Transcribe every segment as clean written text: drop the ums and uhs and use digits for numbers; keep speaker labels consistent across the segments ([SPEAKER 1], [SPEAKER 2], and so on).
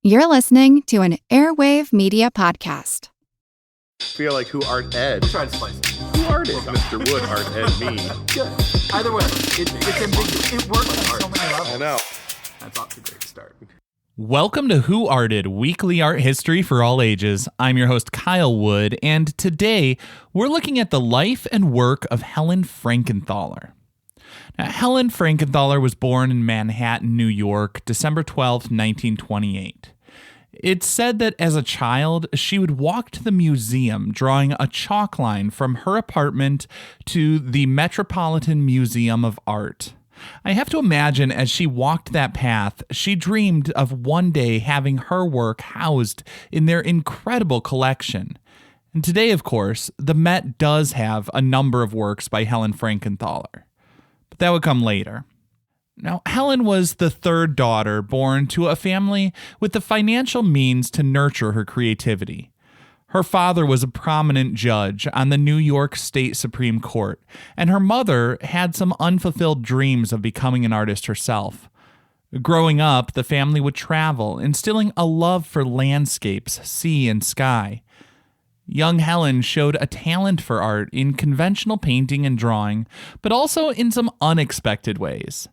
[SPEAKER 1] You're listening to an Airwave Media Podcast.
[SPEAKER 2] Feel like who art ed?
[SPEAKER 3] Try to slice it.
[SPEAKER 2] Who art ed? Mr. Wood art ed me.
[SPEAKER 3] Good. Either way, it's ambiguous. It works on so many levels.
[SPEAKER 2] I know.
[SPEAKER 3] That's off to a great start.
[SPEAKER 4] Welcome to Who Arted, weekly art history for all ages. I'm your host, Kyle Wood, and today we're looking at the life and work of Helen Frankenthaler. Now, Helen Frankenthaler was born in Manhattan, New York, December 12, 1928. It's said that as a child, she would walk to the museum drawing a chalk line from her apartment to the Metropolitan Museum of Art. I have to imagine as she walked that path, she dreamed of one day having her work housed in their incredible collection. And today, of course, the Met does have a number of works by Helen Frankenthaler. But that would come later. Now, Helen was the third daughter born to a family with the financial means to nurture her creativity. Her father was a prominent judge on the New York State Supreme Court, and her mother had some unfulfilled dreams of becoming an artist herself. Growing up, the family would travel, instilling a love for landscapes, sea, and sky. Young Helen showed a talent for art in conventional painting and drawing, but also in some unexpected ways.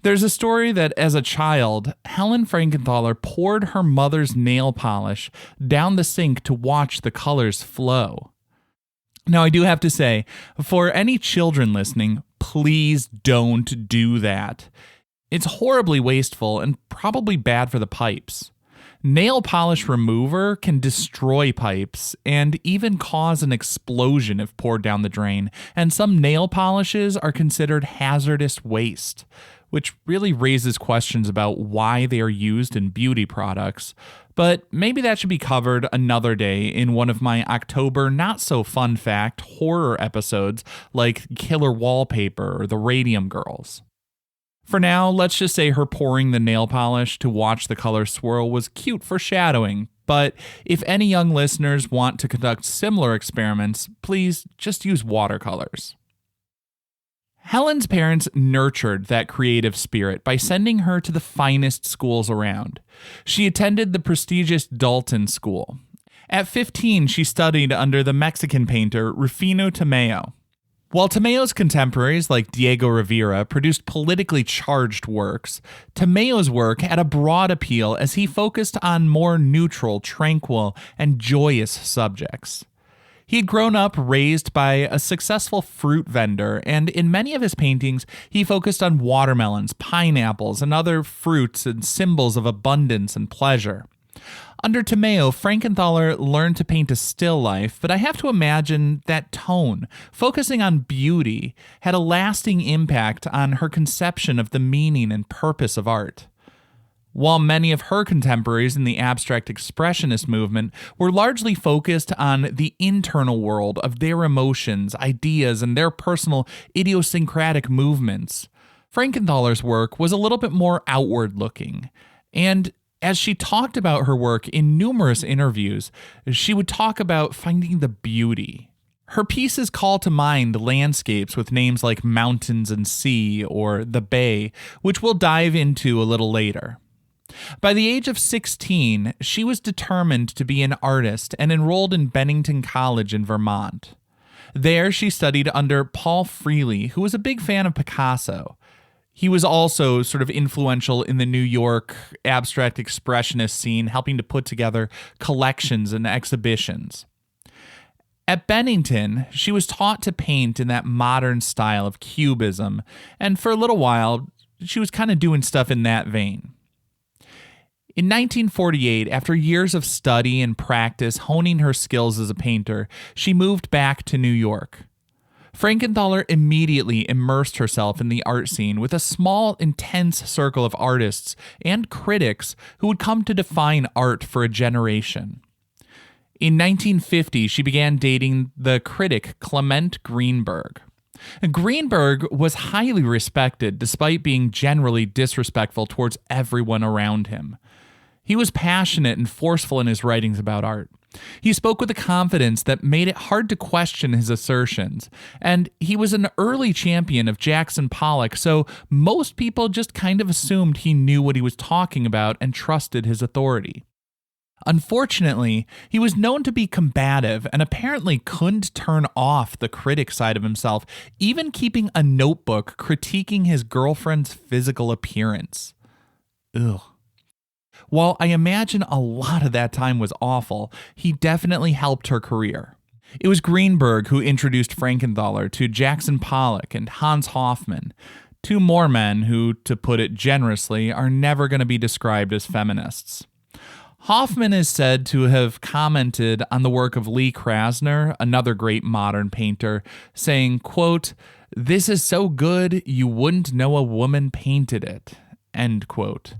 [SPEAKER 4] There's a story that as a child, Helen Frankenthaler poured her mother's nail polish down the sink to watch the colors flow. Now, I do have to say, for any children listening, please don't do that. It's horribly wasteful and probably bad for the pipes. Nail polish remover can destroy pipes and even cause an explosion if poured down the drain, and some nail polishes are considered hazardous waste, which really raises questions about why they are used in beauty products. But maybe that should be covered another day in one of my October not-so-fun fact horror episodes like Killer Wallpaper or The Radium Girls. For now, let's just say her pouring the nail polish to watch the color swirl was cute foreshadowing, but if any young listeners want to conduct similar experiments, please just use watercolors. Helen's parents nurtured that creative spirit by sending her to the finest schools around. She attended the prestigious Dalton School. At 15, she studied under the Mexican painter Rufino Tamayo. While Tamayo's contemporaries like Diego Rivera produced politically charged works, Tamayo's work had a broad appeal as he focused on more neutral, tranquil, and joyous subjects. He had grown up raised by a successful fruit vendor, and in many of his paintings, he focused on watermelons, pineapples, and other fruits and symbols of abundance and pleasure. Under Tamayo, Frankenthaler learned to paint a still life, but I have to imagine that tone, focusing on beauty, had a lasting impact on her conception of the meaning and purpose of art. While many of her contemporaries in the Abstract Expressionist movement were largely focused on the internal world of their emotions, ideas, and their personal idiosyncratic movements, Frankenthaler's work was a little bit more outward-looking, and as she talked about her work in numerous interviews, she would talk about finding the beauty. Her pieces call to mind landscapes with names like mountains and sea or the bay, which we'll dive into a little later. By the age of 16, she was determined to be an artist and enrolled in Bennington College in Vermont. There, she studied under Paul Freely, who was a big fan of Picasso. He was also sort of influential in the New York abstract expressionist scene, helping to put together collections and exhibitions. At Bennington, she was taught to paint in that modern style of cubism, and for a little while, she was kind of doing stuff in that vein. In 1948, after years of study and practice honing her skills as a painter, she moved back to New York. Frankenthaler immediately immersed herself in the art scene with a small, intense circle of artists and critics who would come to define art for a generation. In 1950, she began dating the critic Clement Greenberg. Greenberg was highly respected despite being generally disrespectful towards everyone around him. He was passionate and forceful in his writings about art. He spoke with a confidence that made it hard to question his assertions, and he was an early champion of Jackson Pollock, so most people just kind of assumed he knew what he was talking about and trusted his authority. Unfortunately, he was known to be combative and apparently couldn't turn off the critic side of himself, even keeping a notebook critiquing his girlfriend's physical appearance. Ugh. While I imagine a lot of that time was awful, he definitely helped her career. It was Greenberg who introduced Frankenthaler to Jackson Pollock and Hans Hofmann, two more men who, to put it generously, are never going to be described as feminists. Hoffman is said to have commented on the work of Lee Krasner, another great modern painter, saying, quote, "This is so good you wouldn't know a woman painted it," end quote.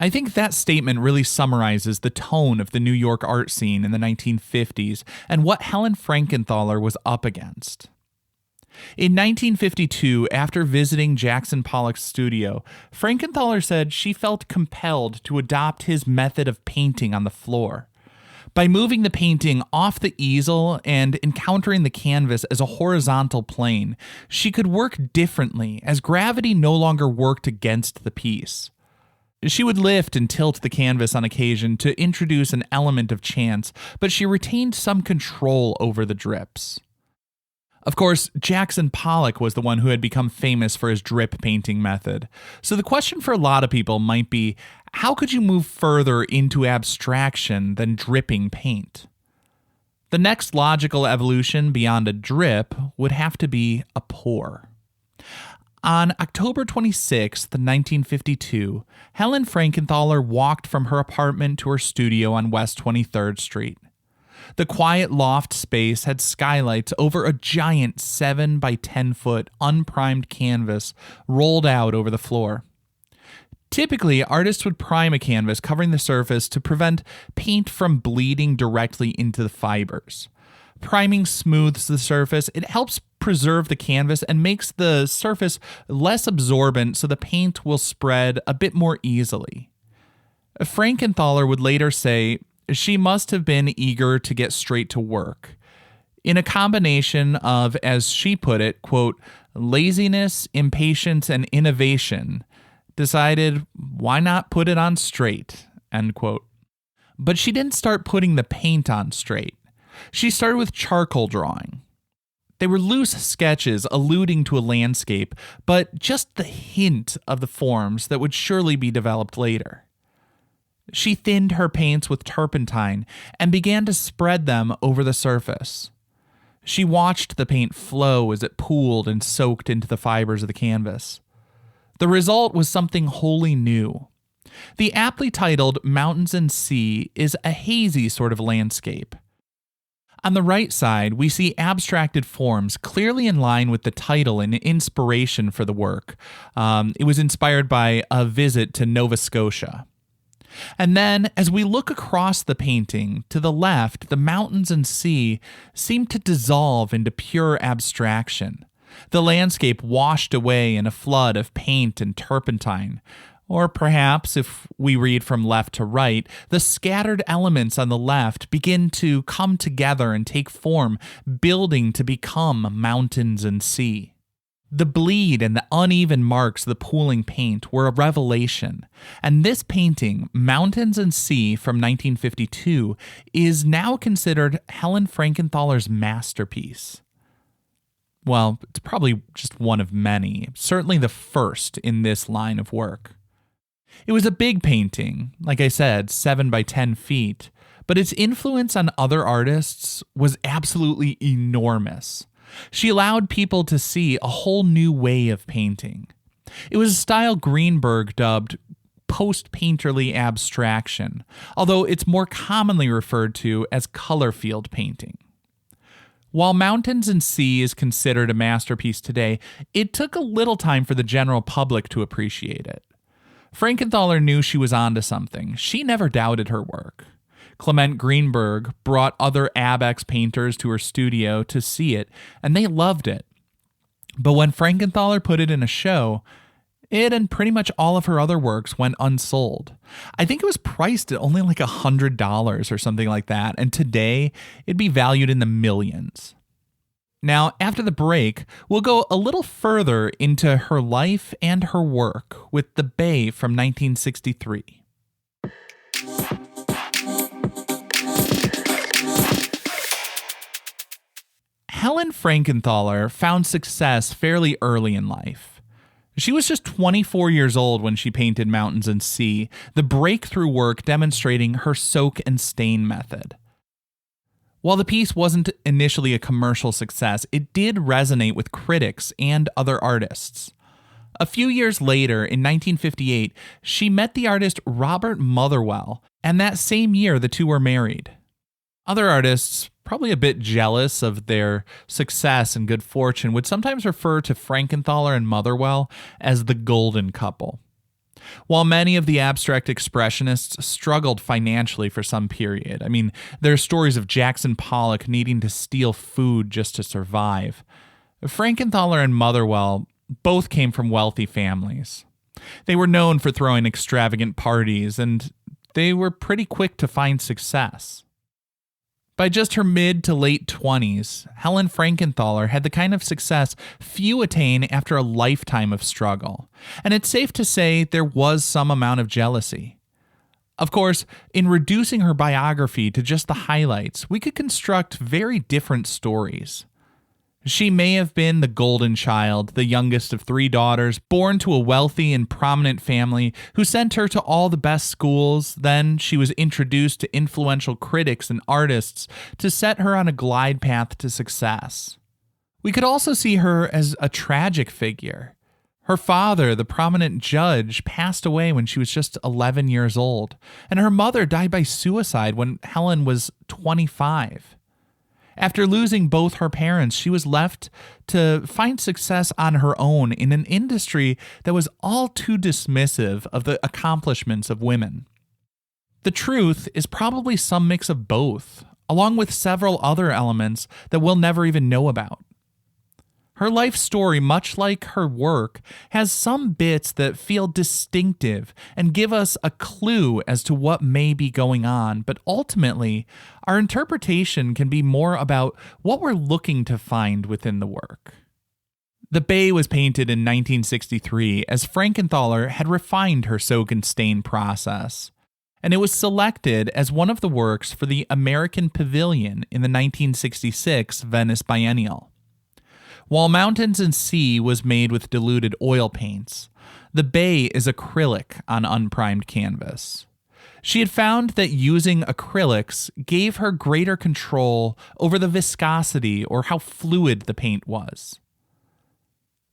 [SPEAKER 4] I think that statement really summarizes the tone of the New York art scene in the 1950s and what Helen Frankenthaler was up against. In 1952, after visiting Jackson Pollock's studio, Frankenthaler said she felt compelled to adopt his method of painting on the floor. By moving the painting off the easel and encountering the canvas as a horizontal plane, she could work differently as gravity no longer worked against the piece. She would lift and tilt the canvas on occasion to introduce an element of chance, but she retained some control over the drips. Of course, Jackson Pollock was the one who had become famous for his drip painting method. So the question for a lot of people might be, how could you move further into abstraction than dripping paint? The next logical evolution beyond a drip would have to be a pour. On October 26, 1952, Helen Frankenthaler walked from her apartment to her studio on West 23rd Street. The quiet loft space had skylights over a giant 7 by 10 foot unprimed canvas rolled out over the floor. Typically, artists would prime a canvas covering the surface to prevent paint from bleeding directly into the fibers. Priming smooths the surface, it helps preserve the canvas and makes the surface less absorbent so the paint will spread a bit more easily. Frankenthaler would later say, she must have been eager to get straight to work. In a combination of, as she put it, quote, laziness, impatience, and innovation, decided, why not put it on straight, end quote. But she didn't start putting the paint on straight. She started with charcoal drawing. They were loose sketches alluding to a landscape, but just the hint of the forms that would surely be developed later. She thinned her paints with turpentine and began to spread them over the surface. She watched the paint flow as it pooled and soaked into the fibers of the canvas. The result was something wholly new. The aptly titled Mountains and Sea is a hazy sort of landscape. On the right side, we see abstracted forms clearly in line with the title and inspiration for the work. It was inspired by a visit to Nova Scotia. And then, as we look across the painting, to the left, the mountains and sea seem to dissolve into pure abstraction. The landscape washed away in a flood of paint and turpentine. Or perhaps, if we read from left to right, the scattered elements on the left begin to come together and take form, building to become mountains and sea. The bleed and the uneven marks of the pooling paint were a revelation, and this painting, Mountains and Sea from 1952, is now considered Helen Frankenthaler's masterpiece. Well, it's probably just one of many, certainly the first in this line of work. It was a big painting, like I said, 7 by 10 feet, but its influence on other artists was absolutely enormous. She allowed people to see a whole new way of painting. It was a style Greenberg dubbed post-painterly abstraction, although it's more commonly referred to as color field painting. While Mountains and Sea is considered a masterpiece today, it took a little time for the general public to appreciate it. Frankenthaler knew she was onto something. She never doubted her work. Clement Greenberg brought other Abex painters to her studio to see it, and they loved it. But when Frankenthaler put it in a show, It and pretty much all of her other works went unsold. I think it was priced at only like $100 or something like that, and today it'd be valued in the millions. Now, after the break, we'll go a little further into her life and her work with The Bay from 1963. Helen Frankenthaler found success fairly early in life. She was just 24 years old when she painted Mountains and Sea, the breakthrough work demonstrating her soak and stain method. While the piece wasn't initially a commercial success, it did resonate with critics and other artists. A few years later, in 1958, she met the artist Robert Motherwell, and that same year the two were married. Other artists, probably a bit jealous of their success and good fortune, would sometimes refer to Frankenthaler and Motherwell as the golden couple. While many of the abstract expressionists struggled financially for some period, there are stories of Jackson Pollock needing to steal food just to survive. Frankenthaler and Motherwell both came from wealthy families. They were known for throwing extravagant parties, and they were pretty quick to find success. By just her mid to late 20s, Helen Frankenthaler had the kind of success few attain after a lifetime of struggle, and it's safe to say there was some amount of jealousy. Of course, in reducing her biography to just the highlights, we could construct very different stories. She may have been the golden child, the youngest of 3 daughters, born to a wealthy and prominent family who sent her to all the best schools. Then she was introduced to influential critics and artists to set her on a glide path to success. We could also see her as a tragic figure. Her father, the prominent judge, passed away when she was just 11 years old, and her mother died by suicide when Helen was 25. After losing both her parents, she was left to find success on her own in an industry that was all too dismissive of the accomplishments of women. The truth is probably some mix of both, along with several other elements that we'll never even know about. Her life story, much like her work, has some bits that feel distinctive and give us a clue as to what may be going on, but ultimately, our interpretation can be more about what we're looking to find within the work. The Bay was painted in 1963 as Frankenthaler had refined her soak and stain process, and it was selected as one of the works for the American Pavilion in the 1966 Venice Biennial. While Mountains and Sea was made with diluted oil paints, The Bay is acrylic on unprimed canvas. She had found that using acrylics gave her greater control over the viscosity or how fluid the paint was.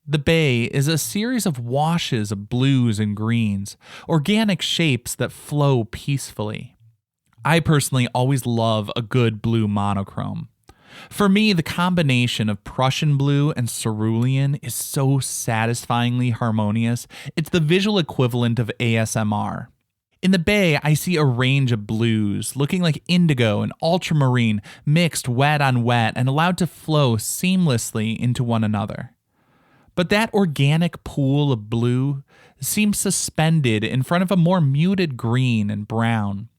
[SPEAKER 4] The Bay is a series of washes of blues and greens, organic shapes that flow peacefully. I personally always love a good blue monochrome. For me, the combination of Prussian blue and cerulean is so satisfyingly harmonious. It's the visual equivalent of ASMR. In The Bay, I see a range of blues, looking like indigo and ultramarine, mixed wet on wet and allowed to flow seamlessly into one another. But that organic pool of blue seems suspended in front of a more muted green and brown.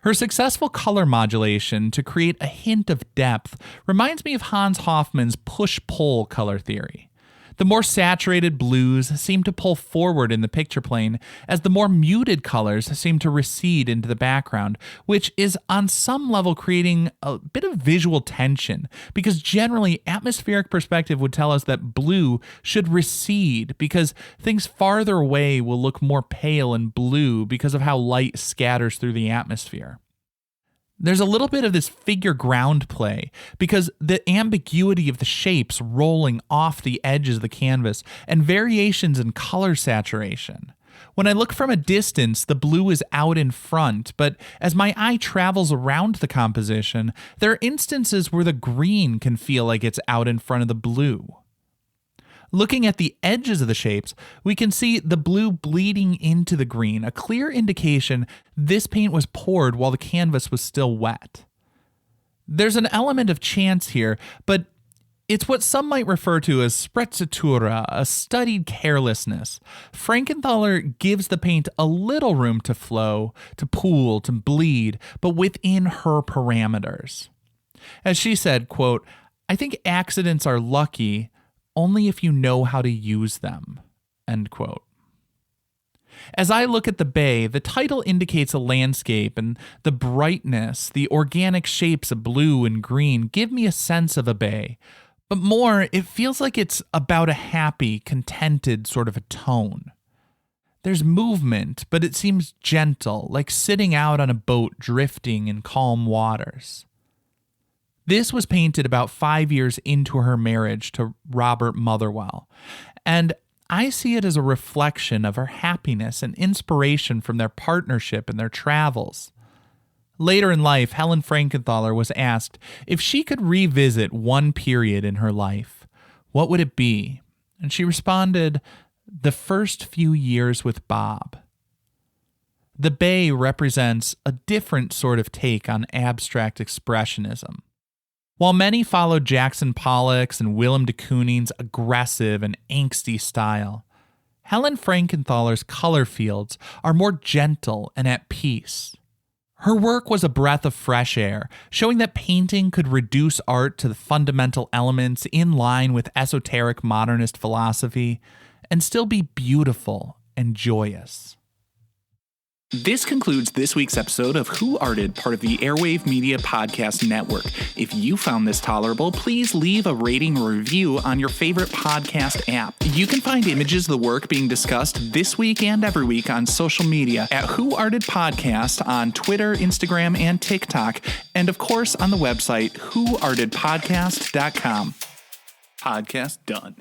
[SPEAKER 4] Her successful color modulation to create a hint of depth reminds me of Hans Hofmann's push-pull color theory. The more saturated blues seem to pull forward in the picture plane, as the more muted colors seem to recede into the background, which is on some level creating a bit of visual tension, because generally atmospheric perspective would tell us that blue should recede because things farther away will look more pale and blue because of how light scatters through the atmosphere. There's a little bit of this figure ground play because the ambiguity of the shapes rolling off the edges of the canvas and variations in color saturation. When I look from a distance, the blue is out in front, but as my eye travels around the composition, there are instances where the green can feel like it's out in front of the blue. Looking at the edges of the shapes, we can see the blue bleeding into the green, a clear indication this paint was poured while the canvas was still wet. There's an element of chance here, but It's what some might refer to as sprezzatura, a studied carelessness. Frankenthaler gives the paint a little room to flow, to pool, to bleed, but within her parameters. As she said, quote, "I think accidents are lucky only if you know how to use them," end quote. As I look at the bay, the title indicates a landscape, and the brightness, the organic shapes of blue and green give me a sense of a bay. But more, it feels like it's about a happy, contented sort of a tone. There's movement, but it seems gentle, like sitting out on a boat drifting in calm waters. This was painted about 5 years into her marriage to Robert Motherwell, and I see it as a reflection of her happiness and inspiration from their partnership and their travels. Later in life, Helen Frankenthaler was asked if she could revisit one period in her life, what would it be? And she responded, the first few years with Bob. The bay represents a different sort of take on abstract expressionism. While many followed Jackson Pollock's and Willem de Kooning's aggressive and angsty style, Helen Frankenthaler's color fields are more gentle and at peace. Her work was a breath of fresh air, showing that painting could reduce art to the fundamental elements in line with esoteric modernist philosophy and still be beautiful and joyous. This concludes this week's episode of Who Arted, part of the Airwave Media Podcast Network. If you found this tolerable, please leave a rating or review on your favorite podcast app. You can find images of the work being discussed this week and every week on social media at Who Arted Podcast on Twitter, Instagram, and TikTok, and of course on the website whoartedpodcast.com. Podcast done.